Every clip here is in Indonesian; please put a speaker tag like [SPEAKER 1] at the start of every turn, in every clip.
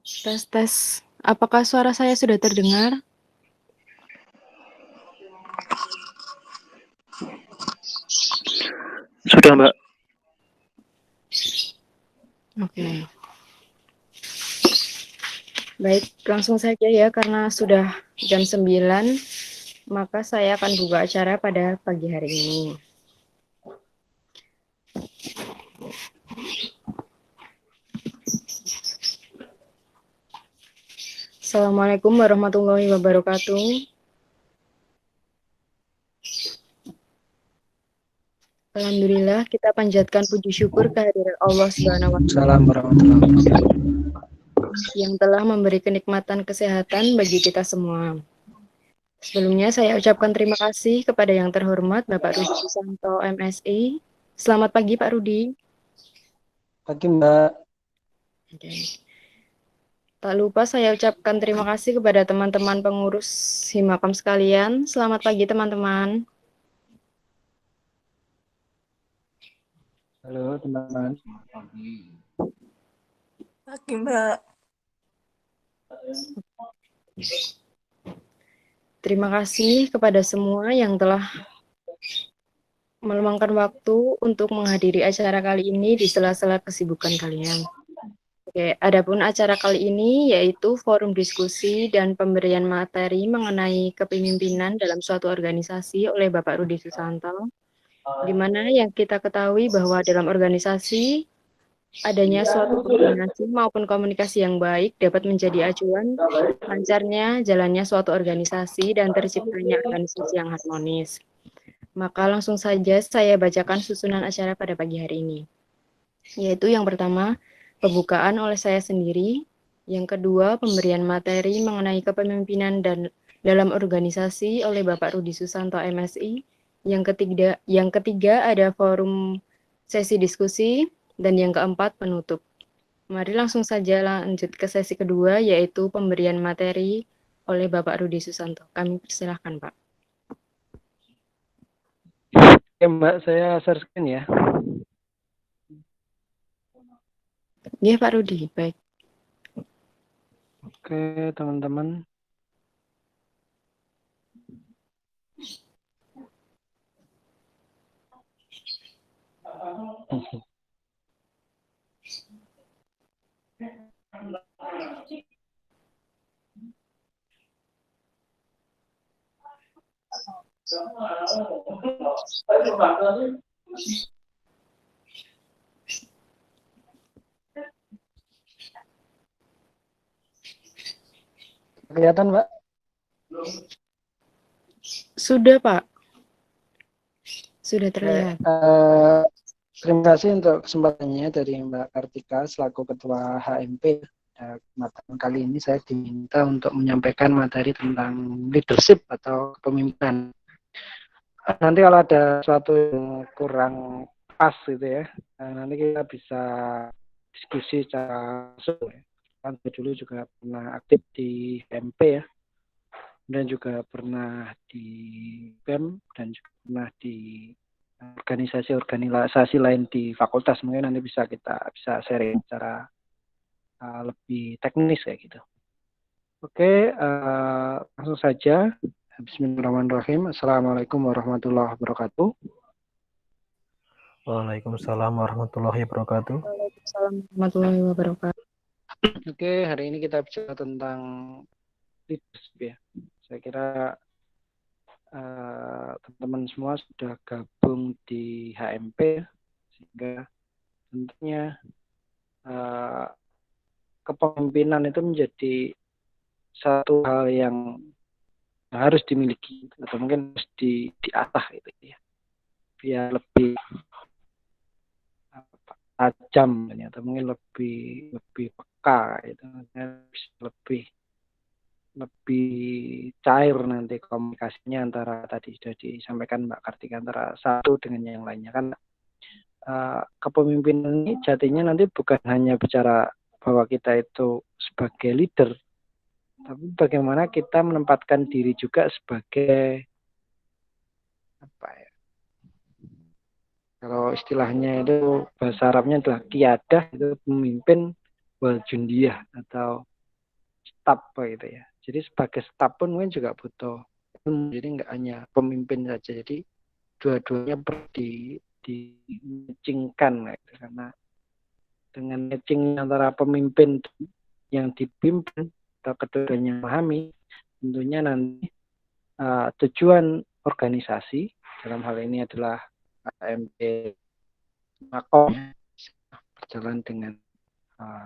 [SPEAKER 1] Tes tes. Apakah suara saya sudah terdengar?
[SPEAKER 2] Sudah, Mbak.
[SPEAKER 1] Oke. Baik, langsung saja ya karena sudah jam 9, maka saya akan buka acara pada pagi hari ini. Assalamualaikum warahmatullahi wabarakatuh. Alhamdulillah, kita panjatkan puji syukur kehadiran Allah Subhanahu wa Ta'ala
[SPEAKER 2] Salam warahmatullahi wabarakatuh.
[SPEAKER 1] yang telah memberi kenikmatan kesehatan bagi kita semua. Sebelumnya saya ucapkan terima kasih kepada yang terhormat Bapak Rudi Susanto MSI. Selamat pagi Pak Rudi.
[SPEAKER 2] Pagi, Mbak.
[SPEAKER 1] Oke. Tak lupa saya ucapkan terima kasih kepada teman-teman pengurus Himakam sekalian. Selamat pagi teman-teman.
[SPEAKER 2] Halo, teman-teman.
[SPEAKER 3] Pagi, Mbak.
[SPEAKER 1] Terima kasih kepada semua yang telah meluangkan waktu untuk menghadiri acara kali ini di sela-sela kesibukan kalian. Oke, adapun acara kali ini yaitu forum diskusi dan pemberian materi mengenai kepemimpinan dalam suatu organisasi oleh Bapak Rudi Susanto, di mana yang kita ketahui bahwa dalam organisasi adanya suatu koordinasi maupun komunikasi yang baik dapat menjadi acuan lancarnya jalannya suatu organisasi dan terciptanya organisasi yang harmonis. Maka langsung saja saya bacakan susunan acara pada pagi hari ini. Yaitu yang pertama, pembukaan oleh saya sendiri. Yang kedua, pemberian materi mengenai kepemimpinan dan dalam organisasi oleh Bapak Rudi Susanto MSI. Yang ketiga ada forum sesi diskusi dan yang keempat penutup. Mari langsung saja lanjut ke sesi kedua yaitu pemberian materi oleh Bapak Rudi Susanto. Kami persilahkan Pak.
[SPEAKER 2] Oke, Mbak, saya share screen ya.
[SPEAKER 1] Iya Pak Rudi, baik.
[SPEAKER 2] Oke, teman-teman. Kelihatan, Mbak?
[SPEAKER 1] Sudah Pak. Sudah terlihat.
[SPEAKER 2] Terima kasih untuk kesempatannya dari Mbak Kartika selaku Ketua HMP. Kesempatan kali ini saya diminta untuk menyampaikan materi tentang leadership atau kepemimpinan. Nanti kalau ada sesuatu yang kurang pas gitu ya, nanti kita bisa diskusi secara langsung ya. Kan saya dulu juga pernah aktif di HMP ya, dan juga pernah di BEM dan juga pernah di organisasi-organisasi lain di fakultas. Mungkin nanti bisa sharing secara lebih teknis kayak gitu. Oke, langsung saja. Bismillahirrahmanirrahim. Assalamualaikum warahmatullahi wabarakatuh.
[SPEAKER 4] Waalaikumsalam warahmatullahi wabarakatuh.
[SPEAKER 1] Waalaikumsalam warahmatullahi wabarakatuh.
[SPEAKER 2] Oke, hari ini kita bicara tentang leadership ya. Saya kira teman-teman semua sudah gabung di HMP sehingga tentunya kepemimpinan itu menjadi satu hal yang harus dimiliki atau mungkin harus diasah gitu ya, biar lebih tajam atau mungkin lebih peka gitu, lebih cair nanti komunikasinya antara tadi sudah disampaikan Mbak Kartika antara satu dengan yang lainnya. Kan kepemimpinan ini jadinya nanti bukan hanya bicara bahwa kita itu sebagai leader, tapi bagaimana kita menempatkan diri juga sebagai apa ya? Kalau istilahnya itu bahasa Arabnya adalah qiyadah, itu pemimpin waljundiyah atau staf gitu ya. Jadi sebagai staf pun mungkin juga butuh ilmu. Jadi nggak hanya pemimpin saja. Jadi dua-duanya perlu di-matchingkan gitu. Karena dengan matching antara pemimpin yang dipimpin atau keduanya memahami, tentunya nanti tujuan organisasi dalam hal ini adalah HMP Makom berjalan dengan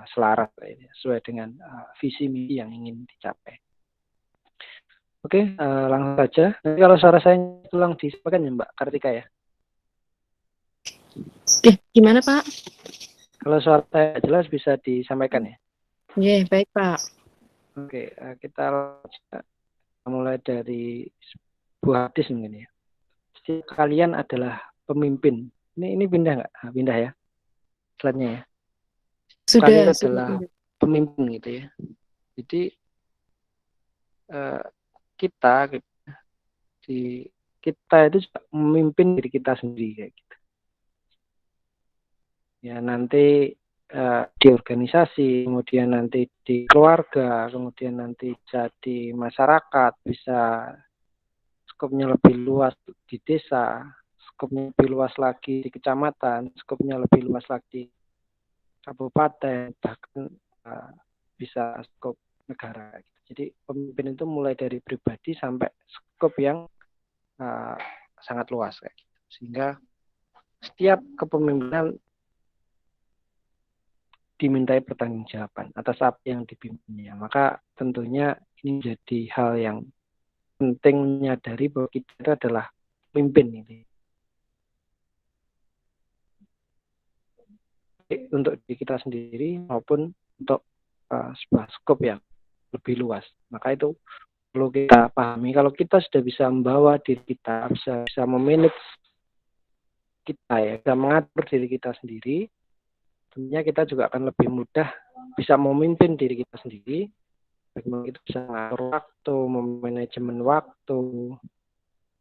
[SPEAKER 2] selaras sesuai dengan visi misi yang ingin dicapai. Oke, langsung saja. Nanti kalau suara saya tolong disampaikan ya Mbak Kartika ya.
[SPEAKER 1] Oke, gimana Pak?
[SPEAKER 2] Kalau suara saya jelas bisa disampaikan ya.
[SPEAKER 1] Iya, baik Pak.
[SPEAKER 2] Oke, kita mulai dari sebuah hadis mungkin ya. Setiap kalian adalah pemimpin. Ini pindah nggak? Pindah ya. Slide-nya ya. Kalian adalah pemimpin gitu ya. Jadi kita itu juga memimpin diri kita sendiri kayak gitu. Ya nanti di organisasi, kemudian nanti di keluarga, kemudian nanti bisa di masyarakat, bisa skopnya lebih luas di desa, skopnya lebih luas lagi di kecamatan, skopnya lebih luas lagi di kabupaten, bahkan bisa skop negara. Jadi pemimpin itu mulai dari pribadi sampai skop yang sangat luas kayak gitu. Sehingga setiap kepemimpinan dimintai pertanggungjawaban atas apa yang dipimpinnya. Maka tentunya ini menjadi hal yang penting menyadari bahwa kita itu adalah pemimpin ini. Untuk diri kita sendiri maupun untuk sebuah skop yang lebih luas. Maka itu perlu kita pahami. Kalau kita sudah bisa membawa diri kita, bisa memanage kita ya, bisa mengatur diri kita sendiri, tentunya kita juga akan lebih mudah bisa memimpin diri kita sendiri. Bagaimana kita bisa mengatur waktu, memanajemen waktu,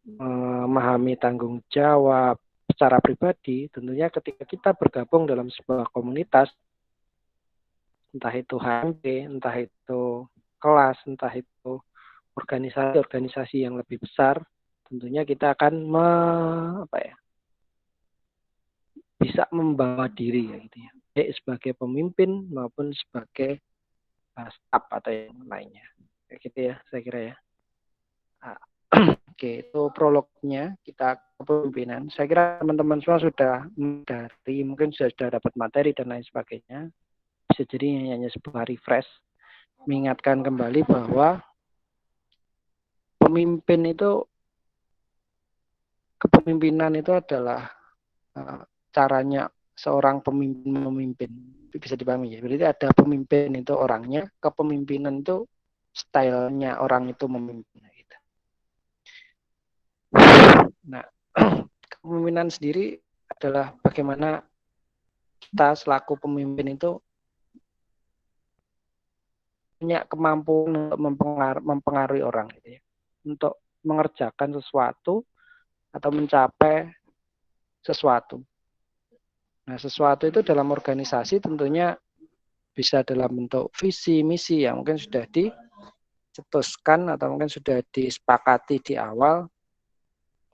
[SPEAKER 2] memahami tanggung jawab secara pribadi. Tentunya ketika kita bergabung dalam sebuah komunitas, entah itu HMP, entah itu kelas, entah itu organisasi-organisasi yang lebih besar, tentunya kita akan bisa membawa diri ya gitu ya, baik sebagai pemimpin maupun sebagai staf atau yang lainnya. Kayak gitu ya, saya kira ya. Oke, itu prolognya kita kepemimpinan. Saya kira teman-teman semua sudah dari mungkin sudah dapat materi dan lain sebagainya. Bisa jadi hanya sebuah refresh, mengingatkan kembali bahwa kepemimpinan itu adalah caranya seorang pemimpin memimpin. Bisa dipahami ya. Berarti ada pemimpin itu orangnya, kepemimpinan itu stylenya orang itu memimpin. Gitu. Nah, kepemimpinan sendiri adalah bagaimana kita selaku pemimpin itu punya kemampuan untuk mempengaruhi orang gitu ya. Untuk mengerjakan sesuatu atau mencapai sesuatu. Nah, sesuatu itu dalam organisasi tentunya bisa dalam bentuk visi, misi yang mungkin sudah dicetuskan atau mungkin sudah disepakati di awal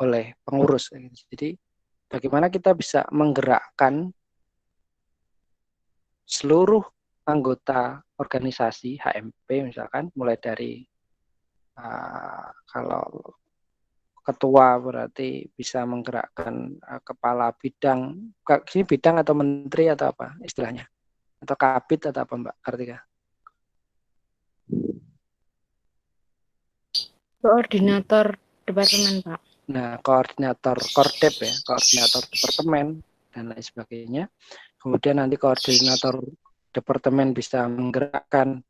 [SPEAKER 2] oleh pengurus. Jadi, bagaimana kita bisa menggerakkan seluruh anggota organisasi HMP misalkan, mulai dari kalau ketua berarti bisa menggerakkan kepala bidang. Ini bidang atau menteri atau apa istilahnya? Atau kabit atau apa Mbak Kartika?
[SPEAKER 1] Koordinator departemen Pak.
[SPEAKER 2] Nah, koordinator Kordep ya, koordinator departemen dan lain sebagainya. Kemudian nanti koordinator departemen bisa menggerakkan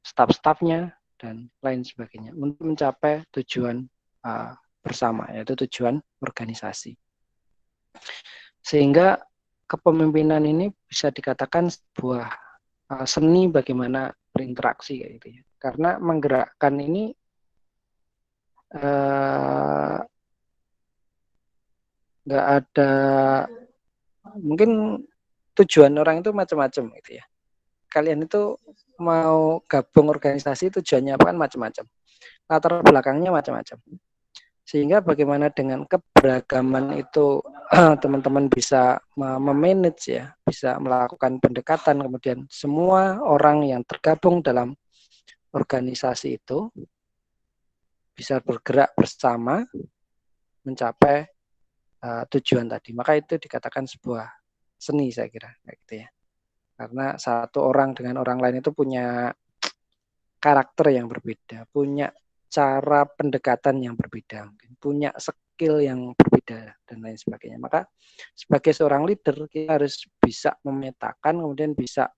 [SPEAKER 2] staf-stafnya dan lain sebagainya untuk mencapai tujuan bersama, yaitu tujuan organisasi. Sehingga kepemimpinan ini bisa dikatakan sebuah seni bagaimana berinteraksi kayak gitu ya. Karena menggerakkan ini nggak ada, mungkin tujuan orang itu macam-macam gitu ya. Kalian itu mau gabung organisasi tujuannya apa kan macam-macam. Latar belakangnya macam-macam. Sehingga bagaimana dengan keberagaman itu teman-teman bisa memanage ya, bisa melakukan pendekatan, kemudian semua orang yang tergabung dalam organisasi itu bisa bergerak bersama mencapai tujuan tadi. Maka itu dikatakan sebuah seni saya kira kayak gitu ya. Karena satu orang dengan orang lain itu punya karakter yang berbeda, punya cara pendekatan yang berbeda, punya skill yang berbeda dan lain sebagainya. Maka sebagai seorang leader kita harus bisa memetakan, kemudian bisa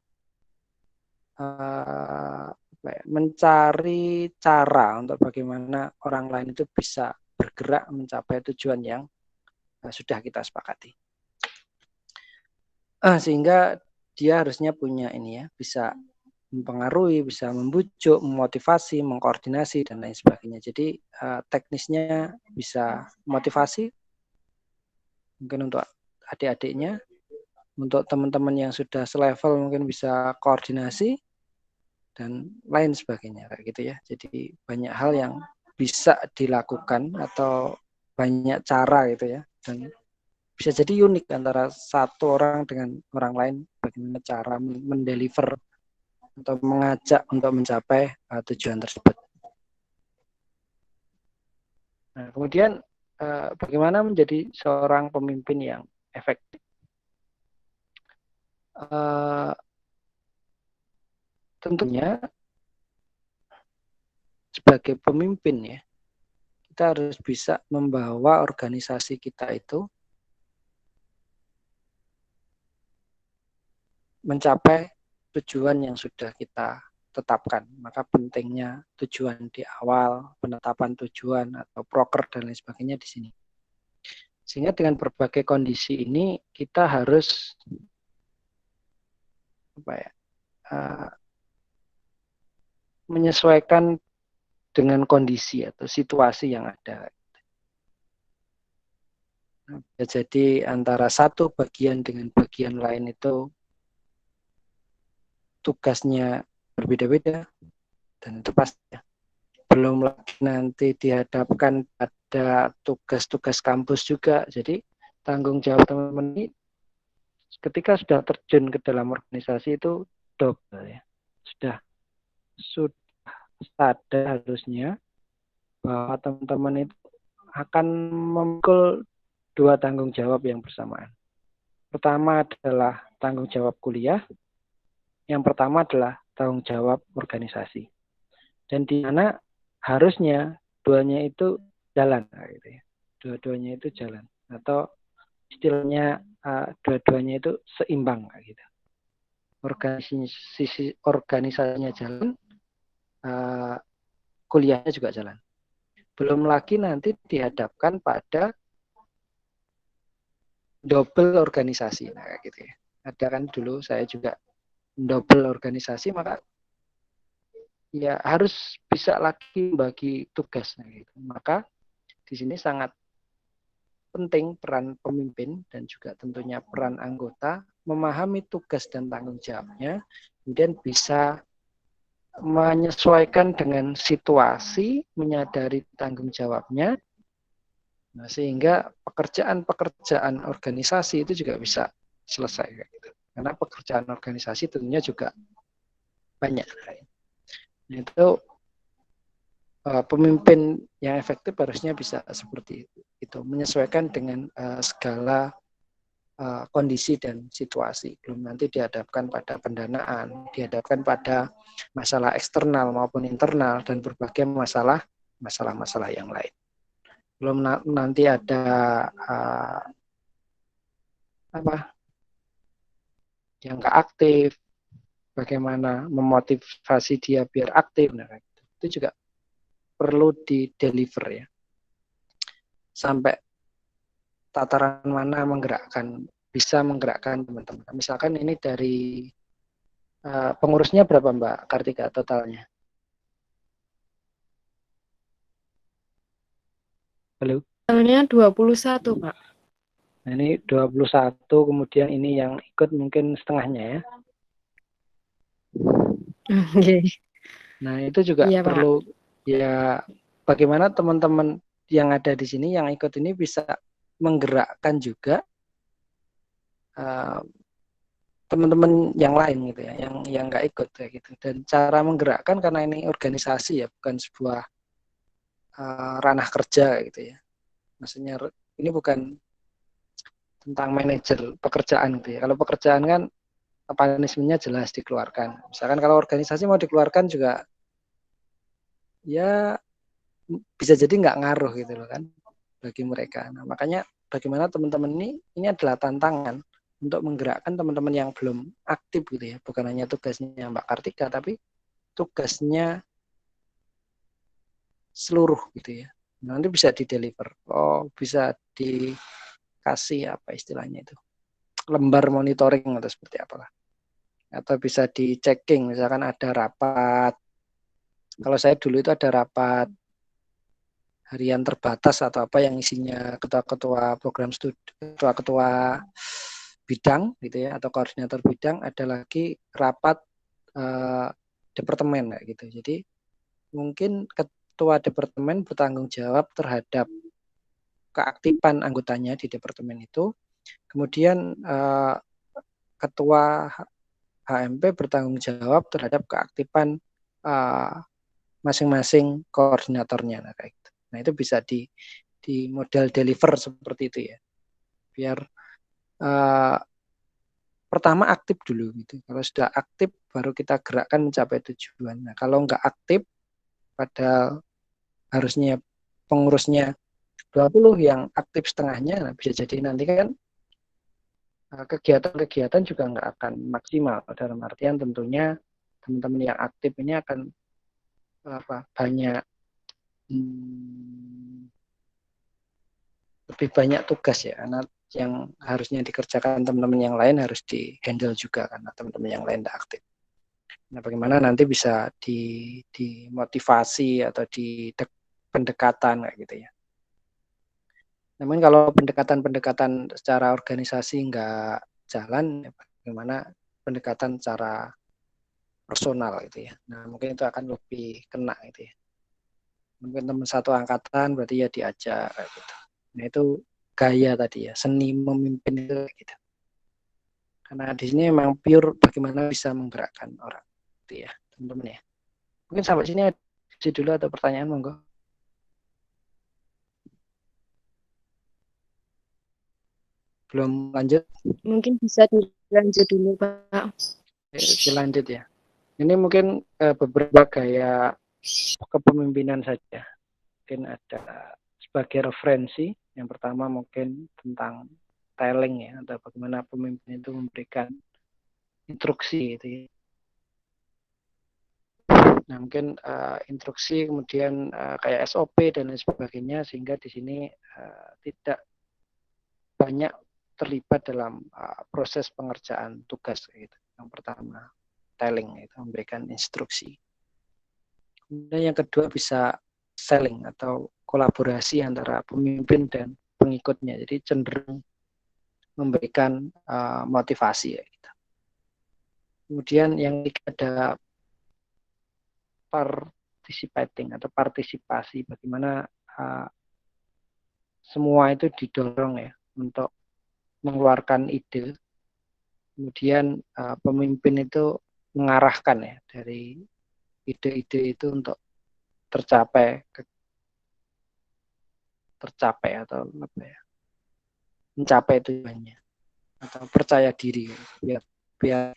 [SPEAKER 2] mencari cara untuk bagaimana orang lain itu bisa bergerak mencapai tujuan yang sudah kita sepakati. Sehingga dia harusnya punya ini ya, bisa mempengaruhi, bisa membujuk, memotivasi, mengkoordinasi dan lain sebagainya. Jadi teknisnya bisa motivasi mungkin untuk adik-adiknya, untuk teman-teman yang sudah selevel mungkin bisa koordinasi dan lain sebagainya kayak gitu ya. Jadi banyak hal yang bisa dilakukan atau banyak cara gitu ya, dan bisa jadi unik antara satu orang dengan orang lain bagaimana cara mendeliver atau mengajak untuk mencapai tujuan tersebut. Nah, kemudian bagaimana menjadi seorang pemimpin yang efektif? Tentunya sebagai pemimpin ya, kita harus bisa membawa organisasi kita itu mencapai tujuan yang sudah kita tetapkan. Maka pentingnya tujuan di awal, penetapan tujuan atau proker dan lain sebagainya di sini. Sehingga dengan berbagai kondisi ini kita harus menyesuaikan dengan kondisi atau situasi yang ada. Jadi antara satu bagian dengan bagian lain itu tugasnya berbeda-beda, dan itu pasti belum lagi nanti dihadapkan pada tugas-tugas kampus juga. Jadi tanggung jawab teman-teman ini ketika sudah terjun ke dalam organisasi itu double ya. Sudah sadar harusnya bahwa teman-teman itu akan memikul dua tanggung jawab yang bersamaan. Pertama adalah tanggung jawab kuliah, yang pertama adalah tanggung jawab organisasi. Dan di mana harusnya duanya itu jalan, gitu ya. Dua-duanya itu jalan, atau istilahnya dua-duanya itu seimbang, gitu. Organisasinya jalan, kuliahnya juga jalan. Belum lagi nanti dihadapkan pada double organisasi, nah gitu ya. Ada kan dulu saya juga double organisasi, maka ya harus bisa lagi bagi tugas, nah gitu. Maka di sini sangat penting peran pemimpin dan juga tentunya peran anggota memahami tugas dan tanggung jawabnya, kemudian bisa menyesuaikan dengan situasi, menyadari tanggung jawabnya, nah, sehingga pekerjaan-pekerjaan organisasi itu juga bisa selesai. Karena pekerjaan organisasi tentunya juga banyak. Itu pemimpin yang efektif harusnya bisa seperti itu, menyesuaikan dengan segala kondisi dan situasi. Belum nanti dihadapkan pada pendanaan, dihadapkan pada masalah eksternal maupun internal dan berbagai masalah-masalah yang lain. Belum nanti ada yang nggak aktif, bagaimana memotivasi dia biar aktif, nah, itu juga perlu di-deliver ya. Sampai tataran mana bisa menggerakkan teman-teman. Misalkan ini dari pengurusnya berapa Mbak Kartika totalnya? Halo?
[SPEAKER 1] Totalnya 21, Pak.
[SPEAKER 2] Nah, ini 21, kemudian ini yang ikut mungkin setengahnya ya.
[SPEAKER 1] Oke.
[SPEAKER 2] Nah, itu juga
[SPEAKER 1] Iya, Pak.
[SPEAKER 2] perlu ya bagaimana teman-teman yang ada di sini yang ikut ini bisa menggerakkan juga teman-teman yang lain gitu ya, yang nggak ikut kayak gitu. Dan cara menggerakkan karena ini organisasi ya, bukan sebuah ranah kerja gitu ya. Maksudnya ini bukan tentang manajer pekerjaan gitu ya. Kalau pekerjaan kan punishment-nya jelas dikeluarkan. Misalkan kalau organisasi mau dikeluarkan juga ya bisa jadi nggak ngaruh gitu loh kan bagi mereka. Nah, makanya bagaimana teman-teman ini adalah tantangan untuk menggerakkan teman-teman yang belum aktif gitu ya. Bukan hanya tugasnya Mbak Kartika, tapi tugasnya seluruh gitu ya. Nanti bisa di-deliver. Oh, bisa dikasih apa istilahnya itu. Lembar monitoring atau seperti apalah. Atau bisa di-checking, misalkan ada rapat. Kalau saya dulu itu ada rapat harian terbatas atau apa yang isinya ketua-ketua program studi, ketua-ketua bidang gitu ya, atau koordinator bidang, ada lagi rapat departemen kayak gitu. Jadi mungkin ketua departemen bertanggung jawab terhadap keaktifan anggotanya di departemen itu. Kemudian ketua HMP bertanggung jawab terhadap keaktifan masing-masing koordinatornya. Nah, kayak gitu. Nah, itu bisa di model deliver seperti itu ya. Biar pertama aktif dulu gitu. Kalau sudah aktif baru kita gerakkan mencapai tujuan. Nah, kalau nggak aktif padahal harusnya pengurusnya 20 yang aktif setengahnya, nah bisa jadi nanti kan kegiatan-kegiatan juga nggak akan maksimal. Dalam artian tentunya teman-teman yang aktif ini akan banyak lebih banyak tugas ya, karena yang harusnya dikerjakan teman-teman yang lain harus di-handle juga karena teman-teman yang lain tidak aktif. Nah, bagaimana nanti bisa dimotivasi atau di pendekatan kayak gitu ya. Namun kalau pendekatan-pendekatan secara organisasi nggak jalan, ya bagaimana pendekatan secara personal gitu ya. Nah, mungkin itu akan lebih kena gitu ya. Mungkin teman satu angkatan berarti ya diajak kayak gitu. Nah, itu gaya tadi ya, seni memimpin itu gitu. Karena di sini memang pure bagaimana bisa menggerakkan orang gitu ya, teman-teman ya. Mungkin sampai sini dulu atau pertanyaan monggo. Belum lanjut?
[SPEAKER 1] Mungkin bisa dilanjut dulu, Pak.
[SPEAKER 2] Lanjut ya. Ini mungkin beberapa gaya kepemimpinan saja. Mungkin ada sebagai referensi. Yang pertama mungkin tentang telling ya, atau bagaimana pemimpin itu memberikan instruksi gitu ya. Nah, mungkin instruksi kemudian kayak SOP dan lain sebagainya sehingga di sini tidak banyak terlibat dalam proses pengerjaan tugas gitu. Yang pertama telling itu memberikan instruksi. Kemudian yang kedua bisa selling atau kolaborasi antara pemimpin dan pengikutnya. Jadi cenderung memberikan motivasi ya gitu. Kemudian yang ketiga ada participating atau partisipasi, bagaimana semua itu didorong ya untuk mengeluarkan ide. Kemudian pemimpin itu mengarahkan ya dari ide-ide itu untuk tercapai atau apa ya, mencapai tujuannya atau percaya diri biar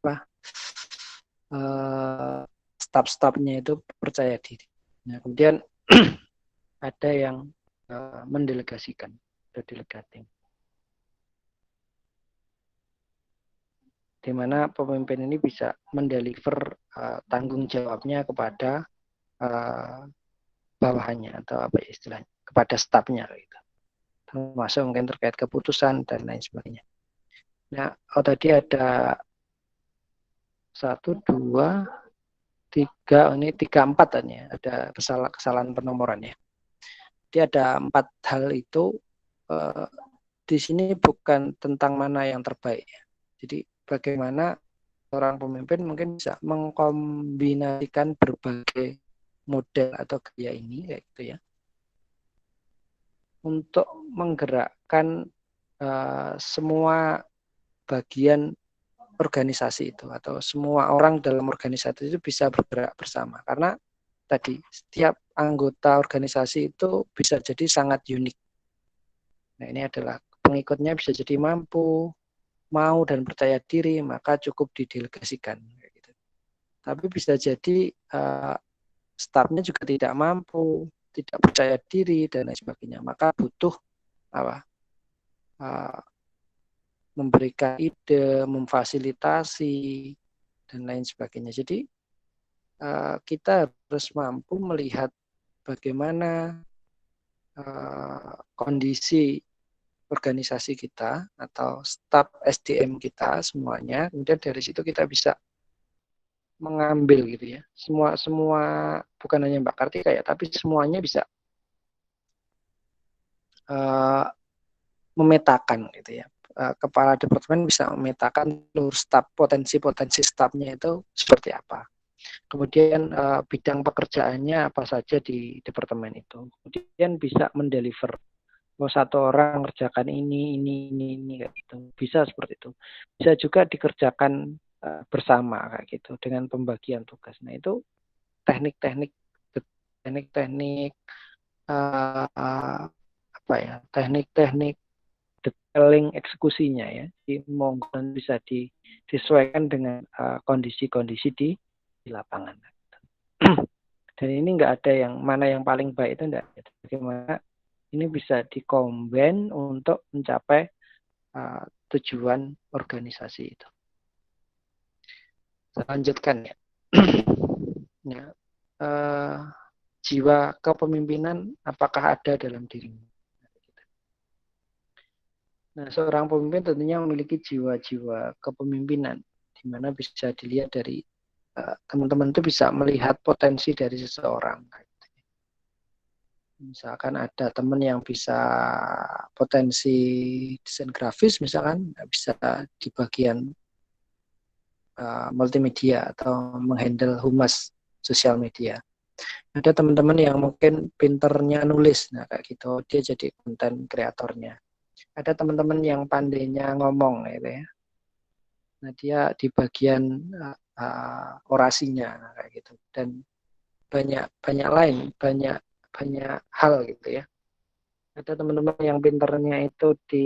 [SPEAKER 2] apa staf-stafnya itu percaya diri. Nah, kemudian ada yang mendelegasikan atau delegating, di mana pemimpin ini bisa mendeliver tanggung jawabnya kepada bawahannya atau apa istilahnya, kepada stafnya gitu. Termasuk mungkin terkait keputusan dan lain sebagainya. Nah, tadi ada 1, 2, 3, ini 3, 4 ya. Ada kesalahan penomoran ya. Jadi ada 4 hal itu di sini bukan tentang mana yang terbaik. Jadi bagaimana seorang pemimpin mungkin bisa mengkombinasikan berbagai model atau gaya ini kayak gitu ya, untuk menggerakkan semua bagian organisasi itu atau semua orang dalam organisasi itu bisa bergerak bersama. Karena tadi setiap anggota organisasi itu bisa jadi sangat unik. Nah, ini adalah pengikutnya bisa jadi mampu, mau dan percaya diri, maka cukup didelegasikan. Gitu. Tapi bisa jadi stafnya juga tidak mampu, tidak percaya diri dan lain sebagainya. Maka butuh apa? Memberikan ide, memfasilitasi dan lain sebagainya. Jadi kita harus mampu melihat bagaimana kondisi organisasi kita atau staf SDM kita semuanya, kemudian dari situ kita bisa mengambil gitu ya, semua bukan hanya Mbak Kartika ya, tapi semuanya bisa memetakan gitu ya. Kepala departemen bisa memetakan seluruh staf, potensi stafnya itu seperti apa. Kemudian bidang pekerjaannya apa saja di departemen itu. Kemudian bisa mendeliver. Kalau satu orang mengerjakan ini kayak gitu. Bisa seperti itu. Bisa juga dikerjakan bersama kayak gitu dengan pembagian tugas. Nah, itu teknik-teknik apa ya? Teknik-teknik detailing eksekusinya ya. Di monggo bisa disesuaikan dengan kondisi-kondisi di lapangan. Dan ini nggak ada yang mana yang paling baik itu enggak. Bagaimana ini bisa dikombin untuk mencapai tujuan organisasi itu. Saya lanjutkan ya. Ya, jiwa kepemimpinan apakah ada dalam dirimu? Nah, seorang pemimpin tentunya memiliki jiwa-jiwa kepemimpinan, di mana bisa dilihat dari teman-teman itu bisa melihat potensi dari seseorang. Misalkan ada teman yang bisa potensi desain grafis, misalkan bisa di bagian multimedia atau menghandle humas sosial media. Ada teman-teman yang mungkin pinternya nulis, nah kayak gitu dia jadi konten kreatornya. Ada teman-teman yang pandainya ngomong gitu ya. Nah, dia di bagian orasinya kayak gitu, dan banyak lain, banyak hal gitu ya. Ada teman-teman yang pinternya itu di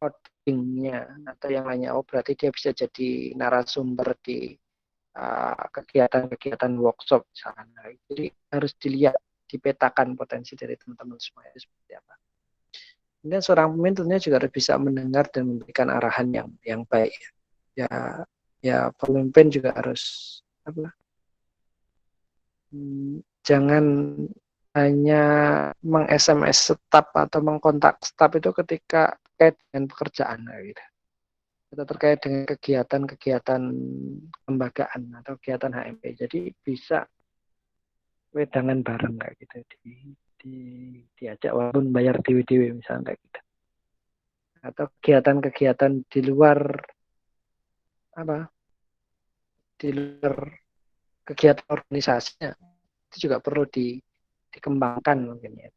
[SPEAKER 2] codingnya atau yang lainnya, berarti dia bisa jadi narasumber di kegiatan-kegiatan workshop misalkan. Jadi harus dilihat, dipetakan potensi dari teman-teman semua itu seperti apa. Kemudian seorang pemimpin tentunya juga harus bisa mendengar dan memberikan arahan yang baik. Ya pemimpin juga harus jangan hanya meng-SMS staf atau mengkontak staf itu ketika terkait dengan pekerjaan gitu. Atau terkait dengan kegiatan-kegiatan kelembagaan atau kegiatan HMP. Jadi bisa wedangan bareng kayak gitu, diajak walaupun bayar dewe-dewe misalnya kayak gitu. Atau kegiatan-kegiatan di luar kegiatan organisasinya itu juga perlu dikembangkan mungkin ya,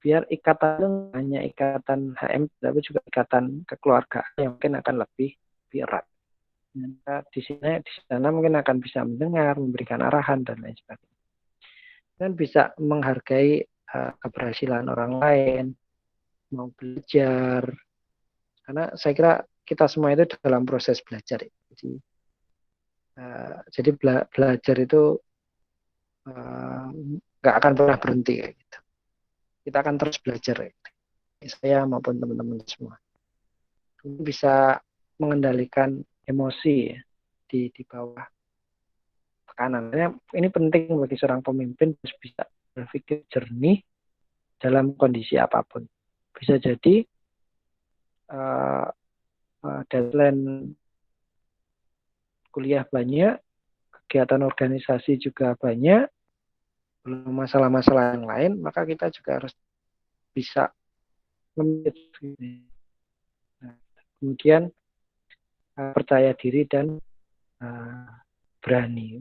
[SPEAKER 2] biar ikatan itu hanya ikatan HM tapi juga ikatan kekeluargaan yang mungkin akan lebih erat. Nah, di sana mungkin akan bisa mendengar, memberikan arahan dan lain sebagainya. Dan bisa menghargai keberhasilan orang lain, mau belajar. Karena saya kira kita semua itu dalam proses belajar. Jadi belajar itu nggak akan pernah berhenti kayak gitu. Kita akan terus belajar, saya maupun teman-teman semua. Bisa mengendalikan emosi ya, di bawah tekanan. Ini penting bagi seorang pemimpin, bisa berpikir jernih dalam kondisi apapun. Bisa jadi deadline kuliah banyak, kegiatan organisasi juga banyak, belum masalah-masalah yang lain, maka kita juga harus bisa Nah, kemudian percaya diri dan berani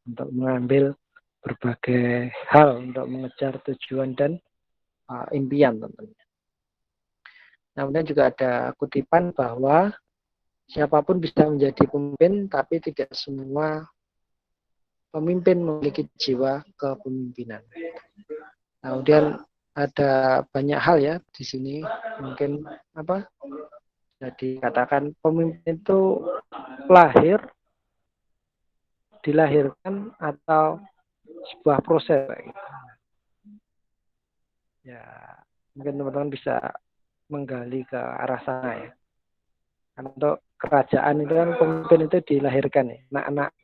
[SPEAKER 2] untuk mengambil berbagai hal untuk mengejar tujuan dan impian tentunya. Nah, kemudian juga ada kutipan bahwa siapapun bisa menjadi pemimpin, tapi tidak semua pemimpin memiliki jiwa kepemimpinan. Nah, kemudian ada banyak hal ya di sini, mungkin jadi katakan pemimpin itu dilahirkan atau sebuah proses. Ya, mungkin teman-teman bisa menggali ke arah sana ya. Karena untuk kerajaan itu kan pemimpin itu dilahirkan ya.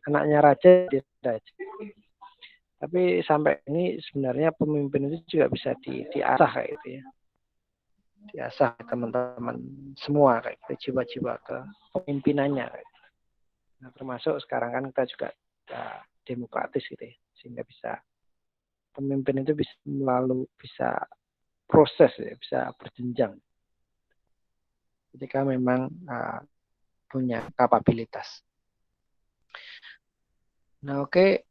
[SPEAKER 2] Anaknya raja dia raja. Tapi sampai ini sebenarnya pemimpin itu juga bisa diasah kayak gitu ya. Diasah teman-teman semua kayak gitu, jiwa-jiwa ke pemimpinannya. Kayak gitu. Nah, termasuk sekarang kan kita juga demokratis gitu ya. Sehingga bisa pemimpin itu bisa proses ya, bisa berjenjang. Ketika memang punya kapabilitas. Nah, oke.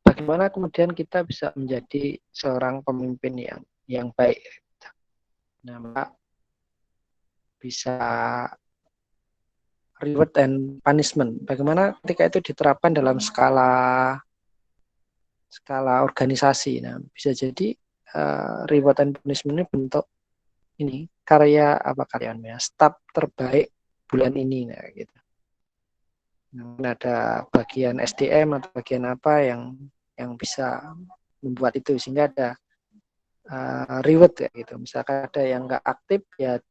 [SPEAKER 2] Bagaimana kemudian kita bisa menjadi seorang pemimpin yang baik? Nah, Mbak, bisa reward and punishment. Bagaimana ketika itu diterapkan dalam skala organisasi? Nah, bisa jadi reward and punishment ini bentuk ini karya staf terbaik bulan ini, nah gitu. Nah, ada bagian SDM atau bagian apa yang bisa membuat itu sehingga ada reward ya gitu. Misalkan ada yang nggak aktif ya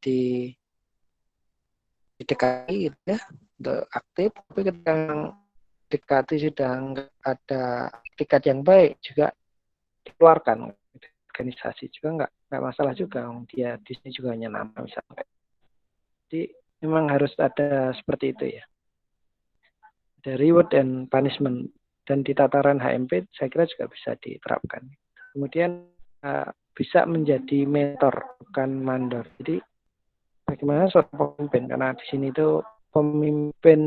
[SPEAKER 2] didekati gitu ya untuk aktif, tapi ketika dekati sudah nggak ada etikat yang baik juga dikeluarkan. Organisasi juga nggak masalah juga, dia di sini juga hanya nama misalnya. Jadi memang harus ada seperti itu ya. Ada reward and punishment, dan di tataran HMP saya kira juga bisa diterapkan. Kemudian bisa menjadi mentor bukan mandor. Jadi bagaimana seorang pemimpin, karena di sini itu pemimpin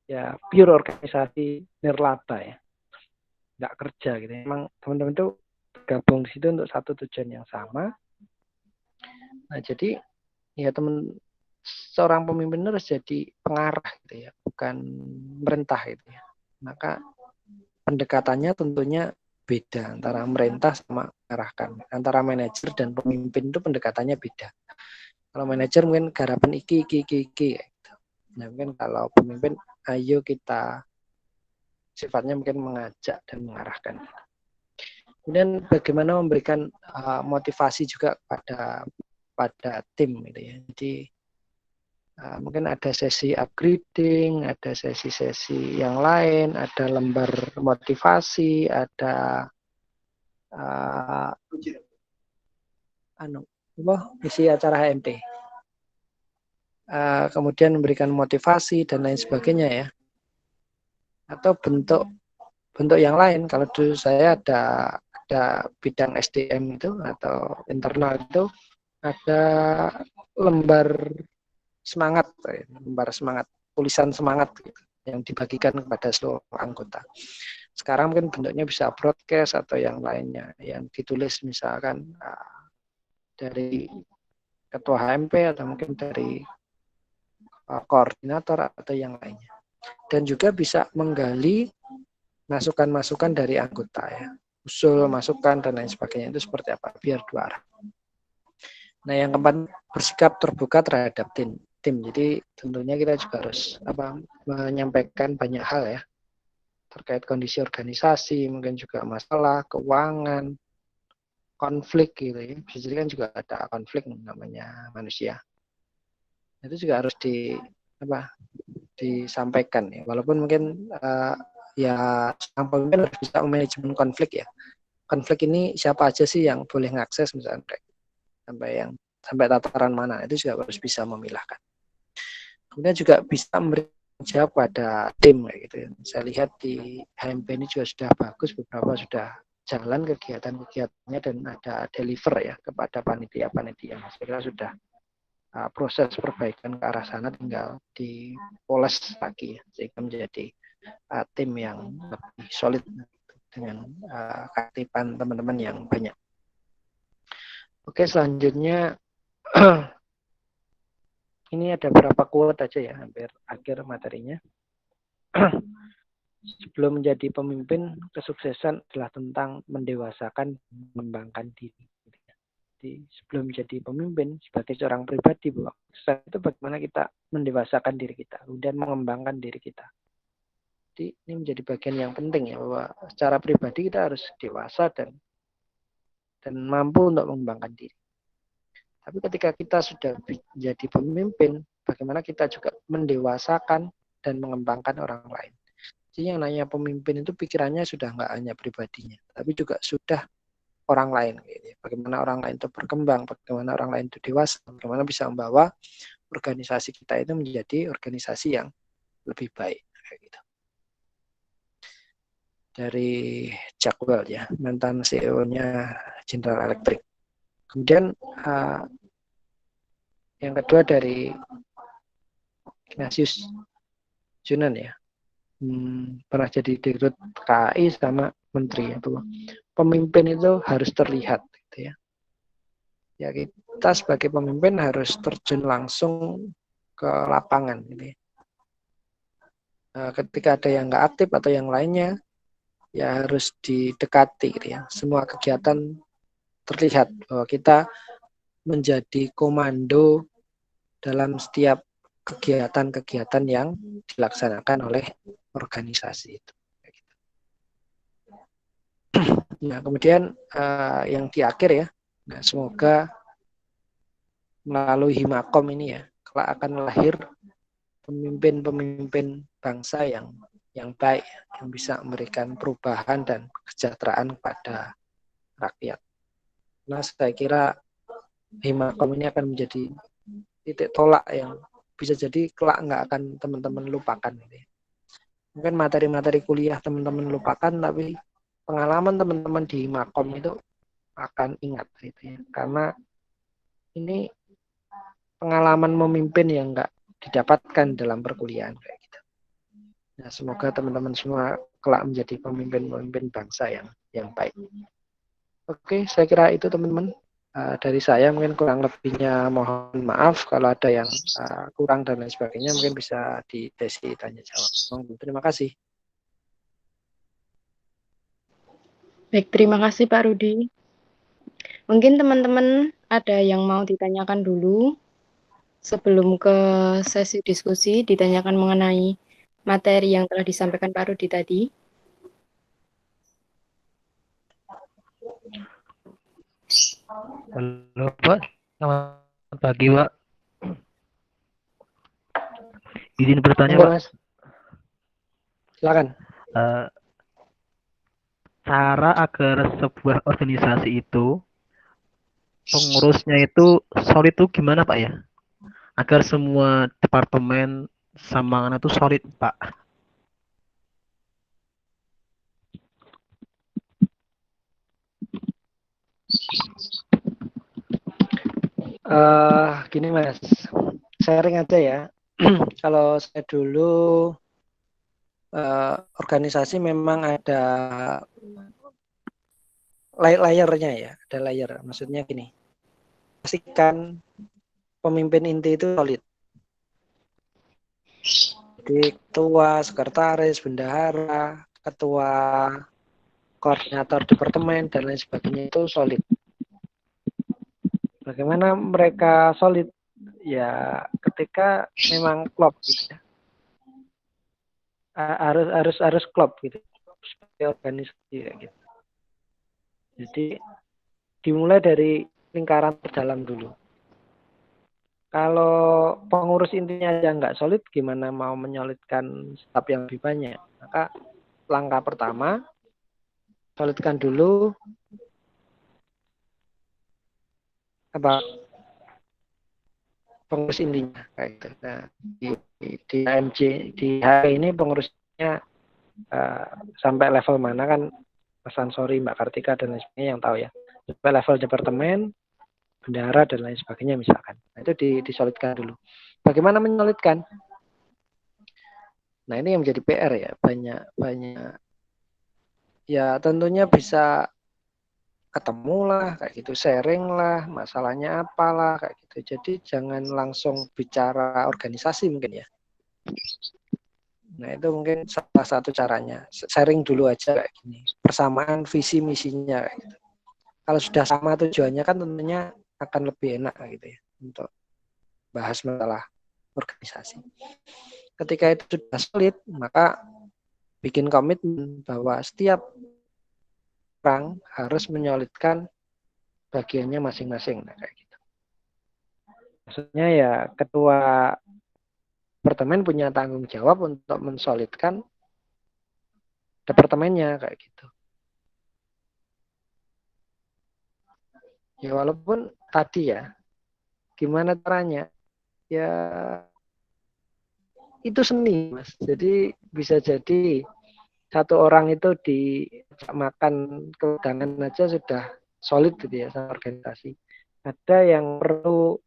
[SPEAKER 2] ya pure organisasi nirlaba ya, nggak kerja gitu. Memang teman-teman itu gabung di situ untuk satu tujuan yang sama. Nah, jadi ya seorang pemimpin harus jadi pengarah gitu ya, bukan merentah gitu ya. Maka pendekatannya tentunya beda antara merentah sama mengarahkan. Antara manajer dan pemimpin itu pendekatannya beda. Kalau manajer mungkin garapan iki gitu. Nah, mungkin kalau pemimpin ayo kita sifatnya mungkin mengajak dan mengarahkan. Kemudian bagaimana memberikan motivasi juga pada tim gitu ya. Jadi mungkin ada sesi upgrading, ada sesi-sesi yang lain, ada lembar motivasi, ada isi acara HMP. Kemudian memberikan motivasi dan lain sebagainya ya. Atau bentuk yang lain. Kalau dulu saya ada bidang SDM itu atau internal itu ada lembar semangat, tulisan semangat gitu, yang dibagikan kepada seluruh anggota. Sekarang mungkin bentuknya bisa broadcast atau yang lainnya, yang ditulis misalkan dari ketua HMP atau mungkin dari koordinator atau yang lainnya. Dan juga bisa menggali masukan-masukan dari anggota ya, usul, masukan dan lain sebagainya, itu seperti apa, biar dua arah. Nah, yang keempat, bersikap terbuka terhadap tim. Jadi tentunya kita juga harus menyampaikan banyak hal ya terkait kondisi organisasi, mungkin juga masalah keuangan, konflik gitu ya. Bisa jadi kan juga ada konflik, namanya manusia. Itu juga harus disampaikan ya. Walaupun mungkin ya sang pemimpin harus bisa manajemen konflik ya. Konflik ini siapa aja sih yang boleh mengakses misalnya, sampai tataran mana, itu juga harus bisa memilahkan. Kemudian juga bisa memberi jawab pada tim kayak gitu ya. Saya lihat di HMP ini juga sudah bagus, beberapa sudah jalan kegiatan-kegiatannya dan ada deliver ya kepada panitia-panitia. Saya kira sudah proses perbaikan ke arah sana tinggal dipoles lagi ya, sehingga menjadi tim yang lebih solid dengan keaktifan teman-teman yang banyak. Oke, selanjutnya ini ada beberapa quote aja ya, hampir akhir materinya. Sebelum menjadi pemimpin, kesuksesan adalah tentang mendewasakan, mengembangkan diri. Jadi sebelum menjadi pemimpin sebagai seorang pribadi, bahwa itu bagaimana kita mendewasakan diri kita, kemudian mengembangkan diri kita. Jadi ini menjadi bagian yang penting ya, bahwa secara pribadi kita harus dewasa dan mampu untuk mengembangkan diri. Tapi ketika kita sudah menjadi pemimpin, bagaimana kita juga mendewasakan dan mengembangkan orang lain. Jadi yang namanya pemimpin itu pikirannya sudah nggak hanya pribadinya, tapi juga sudah orang lain. Bagaimana orang lain itu berkembang, bagaimana orang lain itu dewasa, bagaimana bisa membawa organisasi kita itu menjadi organisasi yang lebih baik. Gitu. Dari Jack Welch ya, mantan CEO-nya General Electric. Kemudian yang kedua dari Ignatius Jonan ya, pernah jadi direktur KAI sama menteri itu. Pemimpin itu harus terlihat gitu ya. Ya kita sebagai pemimpin harus terjun langsung ke lapangan gitu ya. Ketika ada yang nggak aktif atau yang lainnya ya harus didekati gitu ya. Semua kegiatan terlihat bahwa kita menjadi komando dalam setiap kegiatan-kegiatan yang dilaksanakan oleh organisasi itu. Nah, kemudian yang di akhir ya, nah, semoga melalui Himakom ini ya, kelak akan lahir pemimpin-pemimpin bangsa yang baik, yang bisa memberikan perubahan dan kesejahteraan kepada rakyat. Nah, saya kira Himakom ini akan menjadi titik tolak yang bisa jadi kelak nggak akan teman-teman lupakan. Mungkin materi-materi kuliah teman-teman lupakan, tapi pengalaman teman-teman di Himakom itu akan ingat gitu ya. Karena ini pengalaman memimpin yang nggak didapatkan dalam perkuliahan kayak gitu. Nah, semoga teman-teman semua kelak menjadi pemimpin-pemimpin bangsa yang baik. Oke, saya kira itu teman-teman. Dari saya mungkin kurang lebihnya mohon maaf kalau ada yang kurang dan lain sebagainya, mungkin bisa di sesi tanya jawab. Terima kasih.
[SPEAKER 1] Baik, terima kasih Pak Rudi. Mungkin teman-teman ada yang mau ditanyakan dulu sebelum ke sesi diskusi, ditanyakan mengenai materi yang telah disampaikan Pak Rudi tadi.
[SPEAKER 4] Halo Pak, selamat pagi Pak. Izin bertanya Pak.
[SPEAKER 2] Mas. Silakan.
[SPEAKER 4] Cara agar sebuah organisasi itu pengurusnya itu solid itu gimana Pak ya? Agar semua departemen sama itu solid Pak.
[SPEAKER 2] Gini Mas, sharing aja ya. Kalau saya dulu organisasi memang ada layernya ya, ada layer. Maksudnya gini, pastikan pemimpin inti itu solid. Jadi ketua, sekretaris, bendahara, ketua koordinator departemen dan lain sebagainya itu solid. Bagaimana mereka solid? Ya ketika memang klop gitu ya. Harus klop gitu sebagai organisasi ya, gitu. Jadi dimulai dari lingkaran terdalam dulu. Kalau pengurus intinya aja nggak solid, gimana mau menyolidkan staf yang lebih banyak? Maka langkah pertama, solidkan dulu apa pengurus intinya kayak gitu. Nah, di AMJ di hari ini pengurusnya sampai level mana kan Mas Ansori, Mbak Kartika, dan lain sebagainya yang tahu ya. Sampai level departemen, bendahara, dan lain sebagainya misalkan. Nah, itu disolidkan dulu. Bagaimana menyolidkan? Nah, ini yang menjadi PR ya. Banyak ya tentunya bisa ketemu lah, kayak gitu, sharing lah, masalahnya apalah, kayak gitu. Jadi jangan langsung bicara organisasi mungkin ya. Nah, itu mungkin salah satu caranya. Sharing dulu aja kayak gini. Persamaan visi misinya kayak gitu. Kalau sudah sama tujuannya kan tentunya akan lebih enak gitu ya untuk bahas masalah organisasi. Ketika itu sudah solid, maka bikin komitmen bahwa setiap orang harus menyolidkan bagiannya masing-masing. Nah, kayak gitu. Maksudnya ya ketua departemen punya tanggung jawab untuk mensolidkan departemennya kayak gitu. Ya walaupun tadi ya, gimana caranya? Ya itu seni, Mas. Jadi bisa jadi satu orang itu makan kewedangan aja sudah solid gitu ya sama organisasi. Ada yang perlu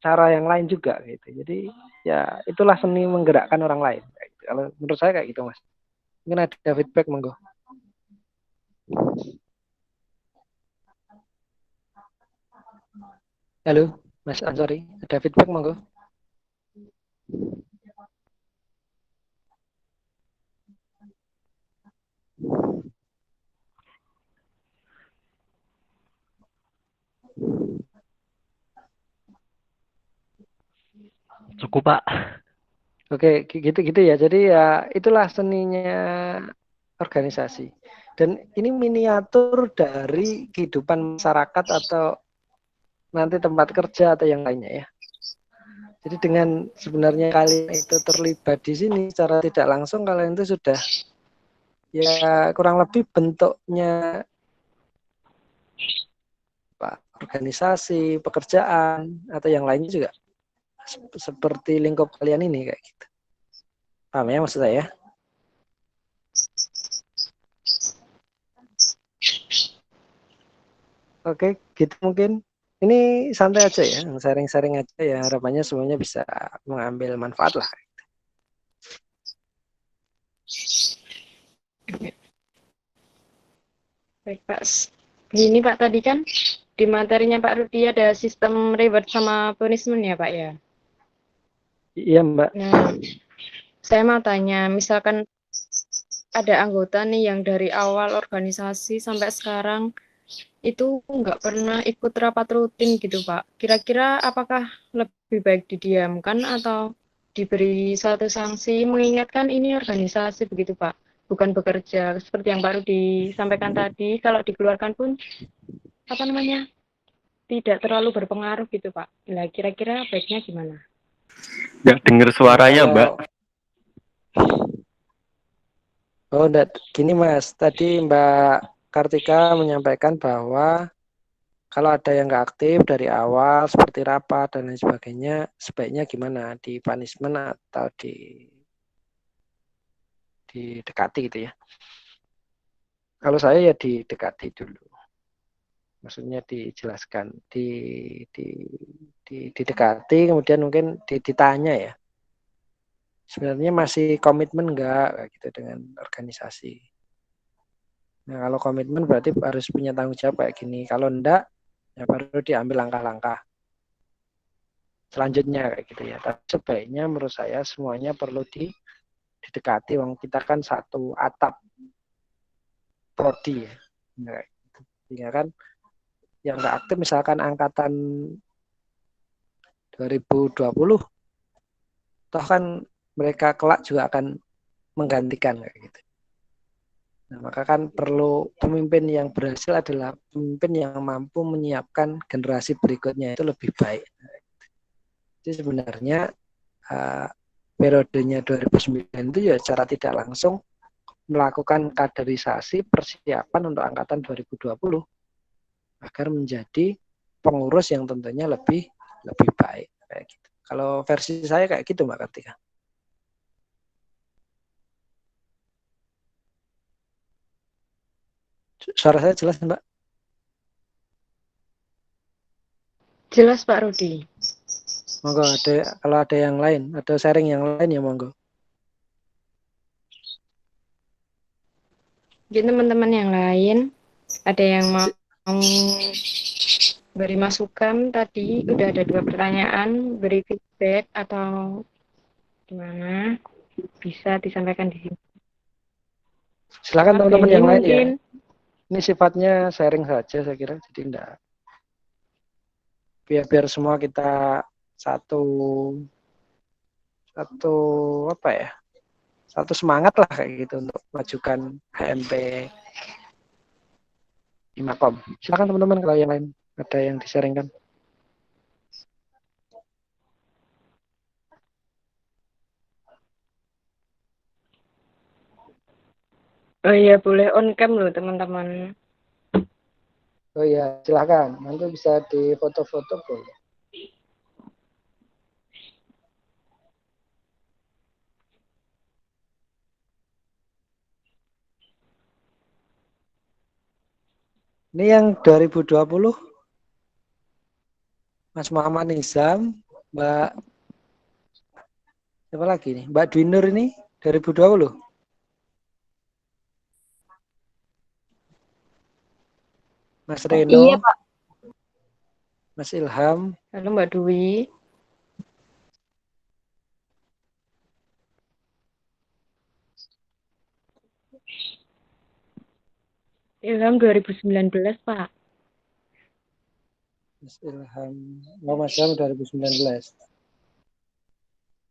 [SPEAKER 2] cara yang lain juga gitu. Jadi ya itulah seni menggerakkan orang lain. Kalau menurut saya kayak gitu, Mas. Mungkin ada feedback, monggo. Halo, Mas Ansori, ada feedback, monggo.
[SPEAKER 4] Cukup, Pak.
[SPEAKER 2] Oke, gitu ya. Jadi ya itulah seninya organisasi. Dan ini miniatur dari kehidupan masyarakat atau nanti tempat kerja atau yang lainnya ya. Jadi dengan sebenarnya kalian itu terlibat di sini secara tidak langsung, kalian itu sudah ya kurang lebih bentuknya Pak, organisasi, pekerjaan atau yang lainnya juga seperti lingkup kalian ini kayak gitu. Paham ya maksud saya? Oke, gitu mungkin. Ini santai aja ya, sharing-sharing aja ya. Harapannya semuanya bisa mengambil manfaat lah.
[SPEAKER 1] Baik Pak. Gini Pak, tadi kan di materinya Pak Rudi ada sistem reward sama punishment ya Pak ya.
[SPEAKER 2] Iya Mbak.
[SPEAKER 1] Nah, saya mau tanya, misalkan ada anggota nih yang dari awal organisasi sampai sekarang itu nggak pernah ikut rapat rutin gitu Pak. Kira-kira apakah lebih baik didiamkan atau diberi suatu sanksi mengingatkan ini organisasi begitu Pak, bukan bekerja seperti yang Pak Rudi sampaikan tadi. Kalau dikeluarkan pun apa namanya tidak terlalu berpengaruh gitu Pak. Nah kira-kira baiknya gimana?
[SPEAKER 3] Nggak dengar suaranya, Mbak.
[SPEAKER 2] Oh, gini Mas. Tadi Mbak Kartika menyampaikan bahwa kalau ada yang nggak aktif dari awal seperti rapat dan lain sebagainya, sebaiknya gimana? Di punishment atau didekati gitu ya? Kalau saya ya didekati dulu. Maksudnya dijelaskan, didekati, kemudian mungkin ditanya ya. Sebenarnya masih komitmen enggak gitu dengan organisasi. Nah, kalau komitmen berarti harus punya tanggung jawab kayak gini. Kalau enggak, ya baru diambil langkah-langkah selanjutnya kayak gitu ya. Tapi sebaiknya menurut saya semuanya perlu didekati. Wong kita kan satu atap prodi ya. Nah, sehingga kan yang enggak aktif misalkan angkatan 2020, toh kan mereka kelak juga akan menggantikan kayak gitu. Nah, maka kan perlu pemimpin yang berhasil adalah pemimpin yang mampu menyiapkan generasi berikutnya itu lebih baik. Jadi sebenarnya periodenya 2009 itu ya secara tidak langsung melakukan kaderisasi persiapan untuk angkatan 2020 agar menjadi pengurus yang tentunya lebih baik kayak gitu. Kalau versi saya kayak gitu Mbak Kartika. Suara saya jelas, Mbak?
[SPEAKER 1] Jelas Pak Rudi.
[SPEAKER 2] Monggo, kalau ada yang lain, ada sharing yang lain ya monggo.
[SPEAKER 1] Mungkin teman-teman yang lain ada yang mau beri masukan tadi, udah ada 2 pertanyaan, beri feedback atau gimana, bisa disampaikan di sini.
[SPEAKER 2] Silakan teman-teman yang lain ya.
[SPEAKER 1] Mungkin
[SPEAKER 2] Ini sifatnya sharing saja saya kira, jadi enggak. Biar semua kita satu apa ya? Satu semangat lah kayak gitu untuk majukan HMP Imakom. Silakan teman-teman kalau yang lain ada yang di-sharingkan.
[SPEAKER 1] oh iya boleh on cam loh teman-teman.
[SPEAKER 2] Oh iya, silakan. Nanti bisa di foto-foto boleh. Ini yang 2020 Mas Muhammad Nizam, Mbak siapa lagi nih? Mbak Dwinur ini 2020. Mas Reno,
[SPEAKER 1] Iya Pak.
[SPEAKER 2] Mas Ilham,
[SPEAKER 1] Halo Mbak Dwi. Ilham 2019 Pak.
[SPEAKER 2] Mas Ilham, Mas Ilham 2019.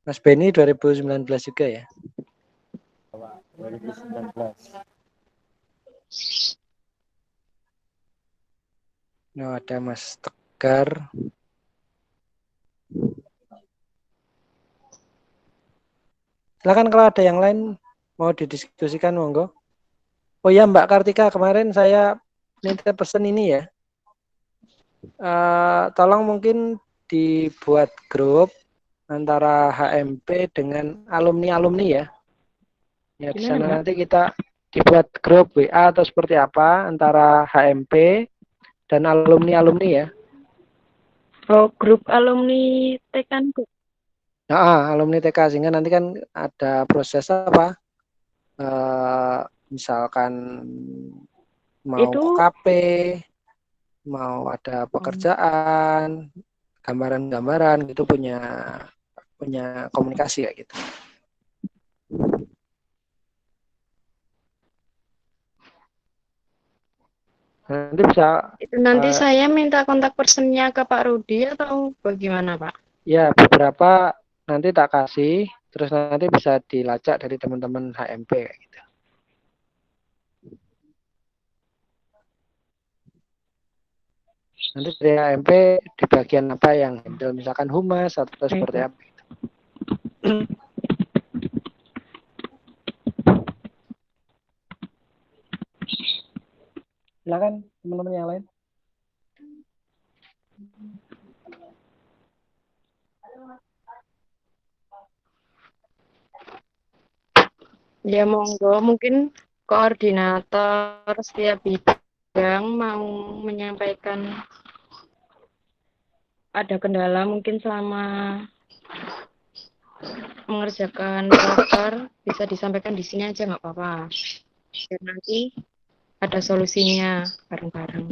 [SPEAKER 2] Mas Beni 2019 juga ya?
[SPEAKER 3] 2019.
[SPEAKER 2] Oh, ada Mas Tegar. Silakan kalau ada yang lain mau didiskusikan monggo. Oh ya Mbak Kartika, kemarin saya minta pesan ini ya. Tolong mungkin dibuat grup antara HMP dengan alumni-alumni ya. Ya di sana
[SPEAKER 1] Gimana, Mbak?
[SPEAKER 2] nanti kita dibuat grup WA atau seperti apa antara HMP dan alumni-alumni ya.
[SPEAKER 1] Oh, grup alumni Tekanku.
[SPEAKER 2] Nah, alumni TK sehingga nanti kan ada proses apa? Misalkan mau
[SPEAKER 1] Itu
[SPEAKER 2] KP, mau ada pekerjaan, gambaran-gambaran gitu punya komunikasi kayak gitu. Nanti bisa
[SPEAKER 1] itu nanti saya minta kontak personnya ke Pak Rudi atau bagaimana, Pak?
[SPEAKER 2] ya beberapa nanti tak kasih, terus nanti bisa dilacak dari teman-teman HMP kayak gitu. Nanti dari HMP di bagian apa yang handle misalkan humas atau seperti apa gitu. Silakan teman-teman yang lain.
[SPEAKER 1] Ya monggo, mungkin koordinator setiap bidang mau menyampaikan ada kendala mungkin selama mengerjakan proker bisa disampaikan di sini aja nggak apa-apa. Dan nanti ada solusinya bareng-bareng.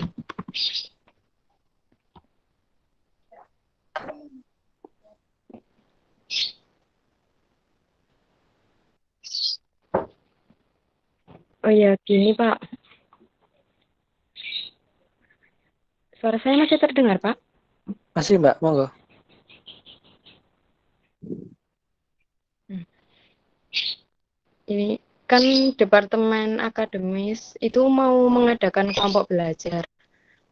[SPEAKER 1] Oh ya, gini Pak. Suara saya masih terdengar, Pak?
[SPEAKER 2] Masih Mbak, monggo.
[SPEAKER 1] Ini kan departemen akademis itu mau mengadakan kelompok belajar.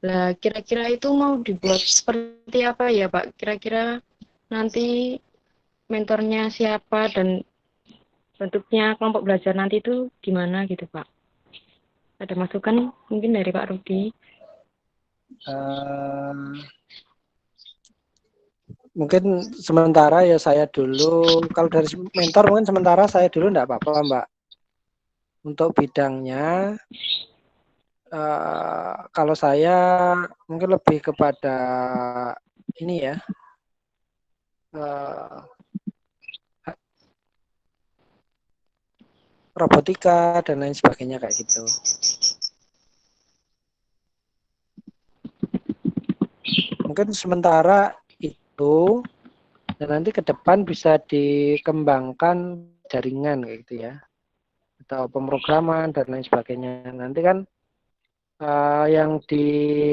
[SPEAKER 1] Lah, kira-kira itu mau dibuat seperti apa ya, Pak? Kira-kira nanti mentornya siapa dan bentuknya kelompok belajar nanti itu gimana gitu, Pak? Ada masukan mungkin dari Pak Rudi?
[SPEAKER 2] Mungkin sementara ya saya dulu, kalau dari mentor mungkin sementara saya dulu enggak apa-apa Mbak. Untuk bidangnya Kalau saya mungkin lebih kepada ini ya, robotika dan lain sebagainya kayak gitu. Mungkin sementara itu, dan nanti ke depan bisa dikembangkan jaringan kayak gitu ya, atau pemrograman dan lain sebagainya. Nanti kan yang di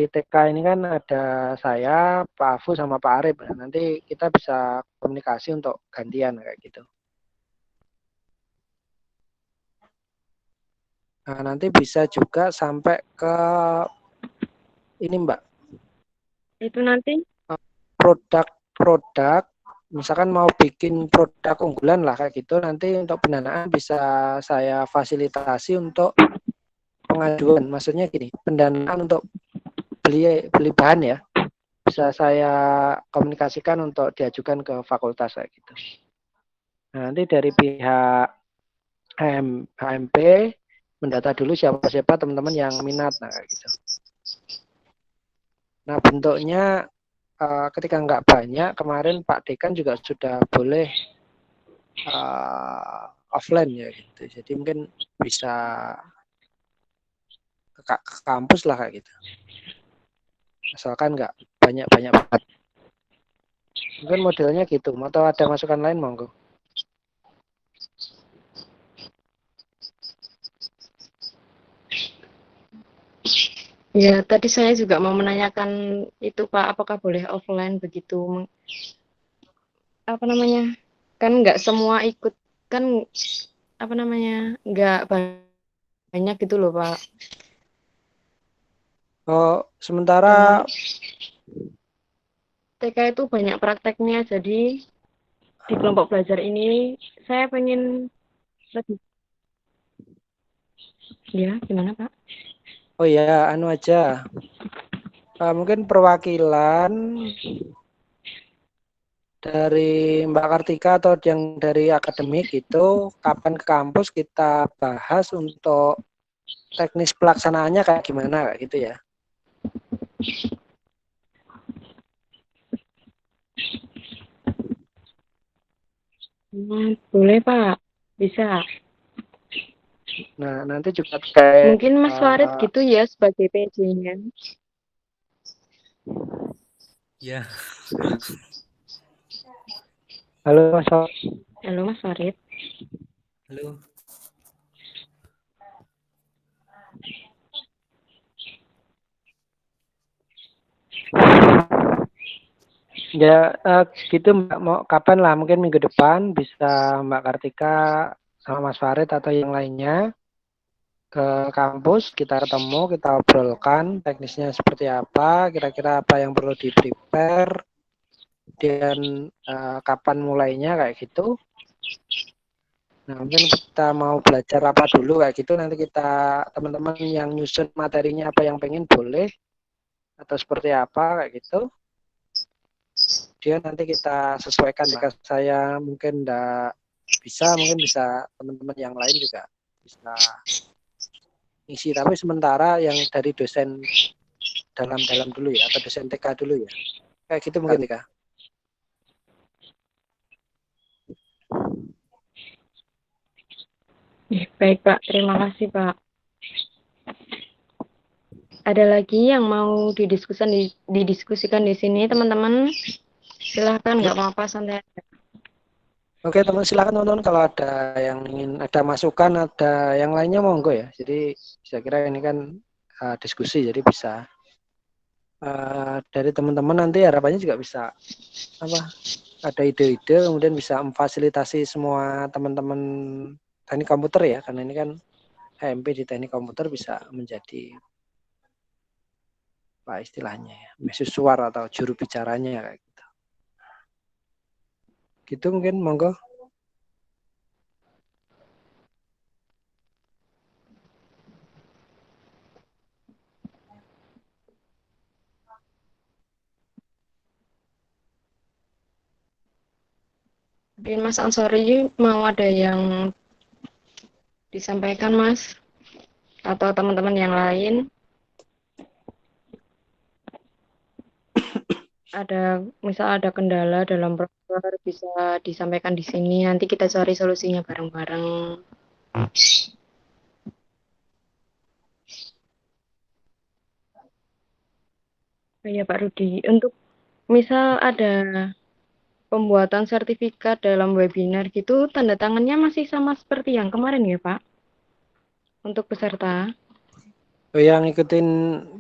[SPEAKER 2] TK ini kan ada saya, Pak Afu sama Pak Arif. Nah, nanti kita bisa komunikasi untuk gantian kayak gitu. Nah, nanti bisa juga sampai ke ini Mbak,
[SPEAKER 1] Itu nanti
[SPEAKER 2] produk-produk, misalkan mau bikin produk unggulan lah kayak gitu, nanti untuk pendanaan bisa saya fasilitasi untuk pengajuan. Maksudnya gini, pendanaan untuk beli bahan ya, bisa saya komunikasikan untuk diajukan ke fakultas kayak gitu. Nah, nanti dari pihak HMP mendata dulu siapa-siapa teman-teman yang minat, nah kayak gitu. Nah, bentuknya ketika nggak banyak, kemarin Pak Dekan juga sudah boleh offline ya gitu. Jadi mungkin bisa ke kampus lah kayak gitu. Asalkan nggak banyak-banyak banget. Mungkin modelnya gitu. Mau tahu ada masukan lain monggo.
[SPEAKER 1] ya tadi saya juga mau menanyakan itu Pak, apakah boleh offline begitu? Apa namanya? Kan nggak semua ikut, kan apa namanya? Nggak banyak gitu loh Pak.
[SPEAKER 2] Oh, sementara
[SPEAKER 1] TK itu banyak prakteknya, jadi di kelompok belajar ini saya pengen lebih. Ya, gimana Pak?
[SPEAKER 2] oh ya, anu aja. Mungkin perwakilan dari Mbak Kartika atau yang dari akademik itu kapan ke kampus kita bahas untuk teknis pelaksanaannya kayak gimana kayak gitu ya.
[SPEAKER 1] Boleh Pak, bisa.
[SPEAKER 2] Nah, nanti juga kayak
[SPEAKER 1] Mungkin Mas Farid gitu ya sebagai PJ-nya.
[SPEAKER 5] Ya,
[SPEAKER 2] halo Mas.
[SPEAKER 1] Halo Mas Farid.
[SPEAKER 5] halo.
[SPEAKER 2] Ya gitu Mbak, mau kapan lah, mungkin minggu depan bisa Mbak Kartika sama Mas Farid atau yang lainnya ke kampus, kita ketemu, kita obrolkan teknisnya seperti apa, kira-kira apa yang perlu di prepare, dan kapan mulainya kayak gitu. Nah, mungkin kita mau belajar apa dulu kayak gitu, nanti kita teman-teman yang nyusun materinya apa yang pengen boleh, atau seperti apa kayak gitu. Dia nanti kita sesuaikan. Jika saya mungkin enggak bisa, mungkin bisa teman-teman yang lain juga bisa isi. Tapi sementara yang dari dosen dalam-dalam dulu ya, atau dosen TK dulu ya. Kayak gitu mungkin TK.
[SPEAKER 1] Baik Pak, terima kasih Pak. Ada lagi yang mau didiskusikan di sini teman-teman? Silahkan, nggak apa-apa, santai.
[SPEAKER 2] Oke teman, silakan teman-teman kalau ada yang ingin ada masukan, ada yang lainnya monggo ya. Jadi saya kira ini kan diskusi, jadi bisa dari teman-teman nanti harapannya juga bisa ada ide-ide, kemudian bisa memfasilitasi semua teman-teman teknik komputer ya, karena ini kan HMP di teknik komputer bisa menjadi apa istilahnya ya, mahasiswa atau juru bicaranya kayak gitu. Gitu mungkin monggo.
[SPEAKER 1] Mungkin Mas Ansori mau ada yang disampaikan Mas? Atau teman-teman yang lain? misal ada kendala dalam proker bisa disampaikan di sini. Nanti kita cari solusinya bareng-bareng. Oh iya Pak Rudi, untuk misal ada pembuatan sertifikat dalam webinar gitu, tanda tangannya masih sama seperti yang kemarin ya Pak? Untuk peserta.
[SPEAKER 2] Oh, yang ngikutin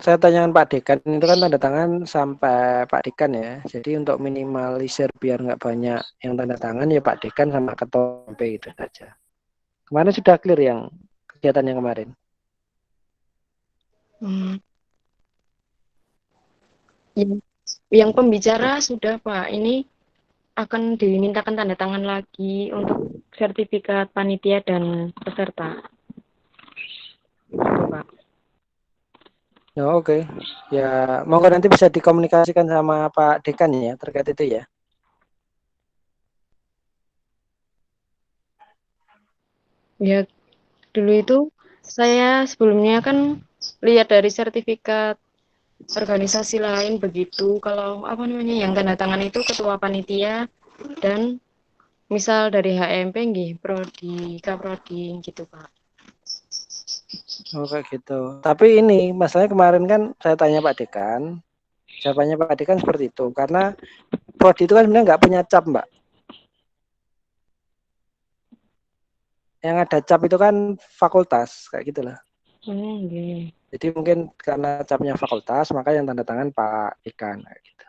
[SPEAKER 2] saya tanyakan Pak Dekan itu kan tanda tangan sampai Pak Dekan ya. Jadi untuk minimalisir biar nggak banyak yang tanda tangan ya Pak Dekan sama ketua MP itu saja. Kemarin sudah clear yang kegiatan yang kemarin.
[SPEAKER 1] Yang pembicara sudah Pak, ini akan dimintakan tanda tangan lagi untuk sertifikat panitia dan peserta. Gitu, Pak.
[SPEAKER 2] Oh, oke. Ya, monggo nanti bisa dikomunikasikan sama Pak Dekan ya terkait itu ya.
[SPEAKER 1] Ya, dulu itu saya sebelumnya kan lihat dari sertifikat organisasi lain begitu. Kalau apa namanya yang tanda tangan itu ketua panitia dan misal dari HMP nggih, prodi, kaprodi gitu, Pak.
[SPEAKER 2] Oh, kayak gitu. Tapi ini masalahnya kemarin kan saya tanya Pak Dekan, jawabannya Pak Dekan seperti itu. Karena prodi itu kan sebenarnya nggak punya cap, Mbak. Yang ada cap itu kan fakultas, kayak gitulah.
[SPEAKER 1] Okay.
[SPEAKER 2] Jadi mungkin karena capnya fakultas, maka yang tanda tangan Pak Dekan, kayak gitu.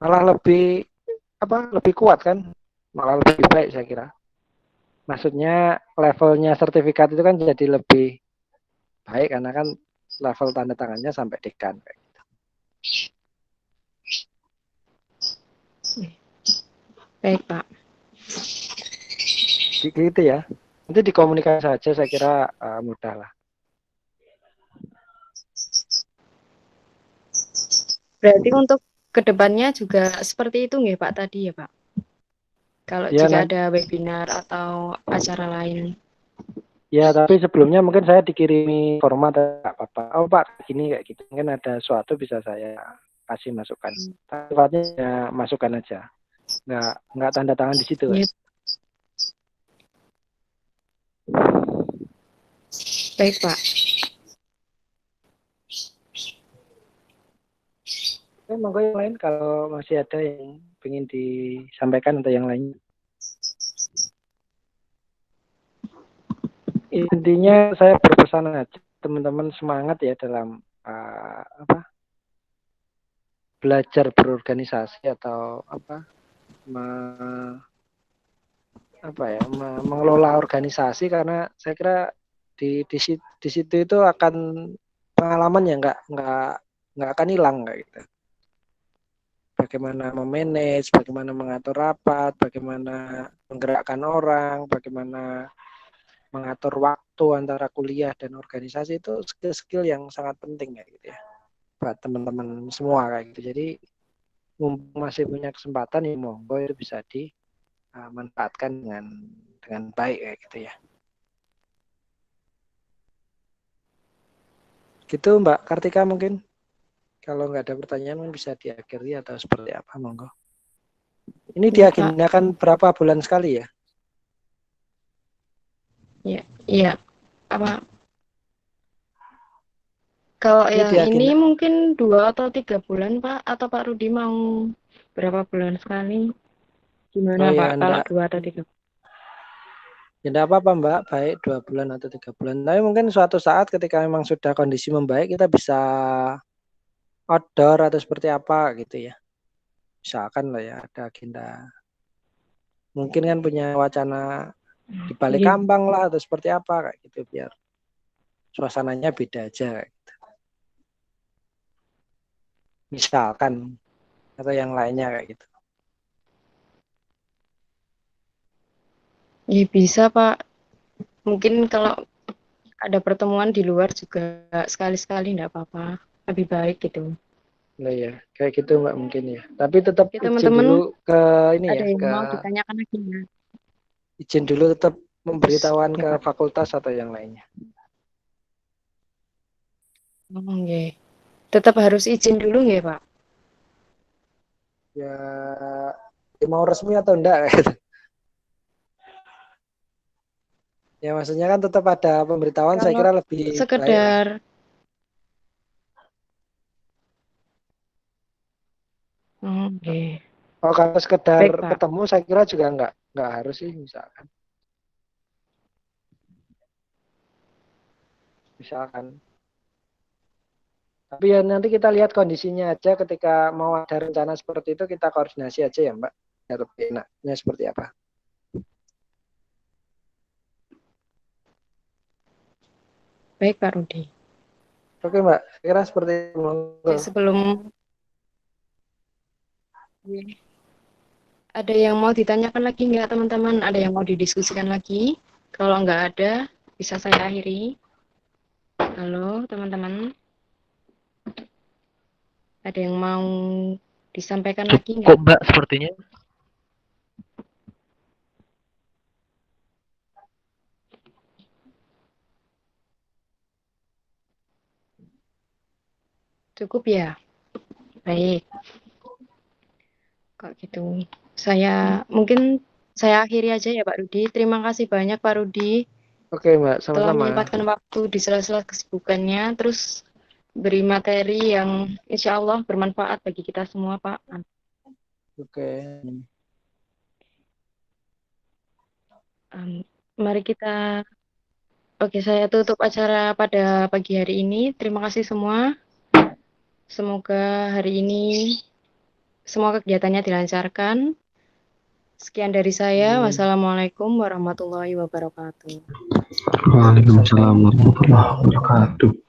[SPEAKER 2] Malah lebih kuat kan, malah lebih baik saya kira. Maksudnya levelnya sertifikat itu kan jadi lebih baik karena kan level tanda tangannya sampai dekan.
[SPEAKER 1] Baik, Pak.
[SPEAKER 2] Gitu ya. Nanti dikomunikasi saja saya kira mudah lah.
[SPEAKER 1] Berarti untuk kedepannya juga seperti itu nggih Pak tadi ya Pak? Kalau
[SPEAKER 2] Ya,
[SPEAKER 1] jika ada webinar atau acara lain.
[SPEAKER 2] Ya, tapi sebelumnya mungkin saya dikirimi format atau apa-apa. Oh Pak, gini kayak gitu. Mungkin ada suatu bisa saya kasih masukan. Sifatnya ya masukan aja. Nggak tanda tangan di situ.
[SPEAKER 1] Ya. Baik Pak.
[SPEAKER 2] Oke, monggo yang lain kalau masih ada yang ingin disampaikan atau yang lain. Intinya saya berpesan aja teman-teman semangat ya dalam belajar berorganisasi atau mengelola organisasi karena saya kira di situ itu akan pengalaman yang nggak akan hilang kayak gitu. Bagaimana memanage, bagaimana mengatur rapat, bagaimana menggerakkan orang, bagaimana mengatur waktu antara kuliah dan organisasi itu skill-skill yang sangat penting kayak gitu ya buat teman-teman semua kayak gitu. Jadi mumpung masih punya kesempatan ya monggo itu bisa dimanfaatkan dengan baik kayak gitu ya. Gitu Mbak Kartika mungkin. Kalau nggak ada pertanyaan bisa diakhiri atau seperti apa monggo. Ini
[SPEAKER 1] Ya,
[SPEAKER 2] diagendakan berapa bulan sekali ya?
[SPEAKER 1] Iya. Apa? Kalau ini mungkin 2 atau 3 bulan Pak, atau Pak Rudi mau berapa bulan sekali? Gimana Pak kalau 2 atau 3 bulan?
[SPEAKER 2] Ya tidak apa-apa Mbak, baik 2 bulan atau 3 bulan. Tapi mungkin suatu saat ketika memang sudah kondisi membaik kita bisa outdoor atau seperti apa gitu ya. Misalkan lah ya ada agenda. Mungkin kan punya wacana di balik kambang lah atau seperti apa kayak gitu biar suasananya beda aja gitu. Misalkan atau yang lainnya kayak gitu.
[SPEAKER 1] Ya bisa Pak. Mungkin kalau ada pertemuan di luar juga sekali-sekali enggak apa-apa. Lebih baik gitu.
[SPEAKER 2] Nah ya, kayak gitu Mbak mungkin ya. Tapi tetap
[SPEAKER 1] ya,
[SPEAKER 2] izin dulu ke ini
[SPEAKER 1] ada
[SPEAKER 2] ya,
[SPEAKER 1] yang mau ditanyakan lagi ya.
[SPEAKER 2] Izin dulu tetap memberitahuan ke fakultas atau yang lainnya.
[SPEAKER 1] Okay. Tetap harus izin dulu nggih Pak?
[SPEAKER 2] ya mau resmi atau enggak gitu. Ya maksudnya kan tetap ada pemberitahuan, saya
[SPEAKER 1] Kalau
[SPEAKER 2] kira lebih baik lah.
[SPEAKER 1] sekedar oke.
[SPEAKER 2] Oh, kalau sekedar
[SPEAKER 1] Baik, Pak.
[SPEAKER 2] ketemu saya kira juga enggak harus sih misalkan. Tapi ya nanti kita lihat kondisinya aja, ketika mau ada rencana seperti itu kita koordinasi aja ya Mbak. Ya lebih enaknya seperti apa.
[SPEAKER 1] Baik, Pak Rudi.
[SPEAKER 2] Oke Mbak, saya kira seperti itu.
[SPEAKER 1] Oke, sebelum ada yang mau ditanyakan lagi nggak teman-teman? Ada yang mau didiskusikan lagi? Kalau nggak ada, bisa saya akhiri. Halo teman-teman. Ada yang mau disampaikan lagi
[SPEAKER 4] Cukup
[SPEAKER 1] nggak?
[SPEAKER 4] Mbak sepertinya.
[SPEAKER 1] Cukup ya? Baik. Kok gitu. Mungkin saya akhiri aja ya Pak Rudi. Terima kasih banyak Pak Rudi
[SPEAKER 2] Oke Mbak,
[SPEAKER 1] telah
[SPEAKER 2] sama-sama.
[SPEAKER 1] menyempatkan waktu di sela-sela kesibukannya, terus beri materi yang insya Allah bermanfaat bagi kita semua Pak.
[SPEAKER 2] Oke.
[SPEAKER 1] Mari kita, oke saya tutup acara pada pagi hari ini. Terima kasih semua. Semoga hari ini semua kegiatannya dilancarkan. Sekian dari saya. Wassalamualaikum warahmatullahi wabarakatuh.
[SPEAKER 3] Waalaikumsalam warahmatullahi wabarakatuh.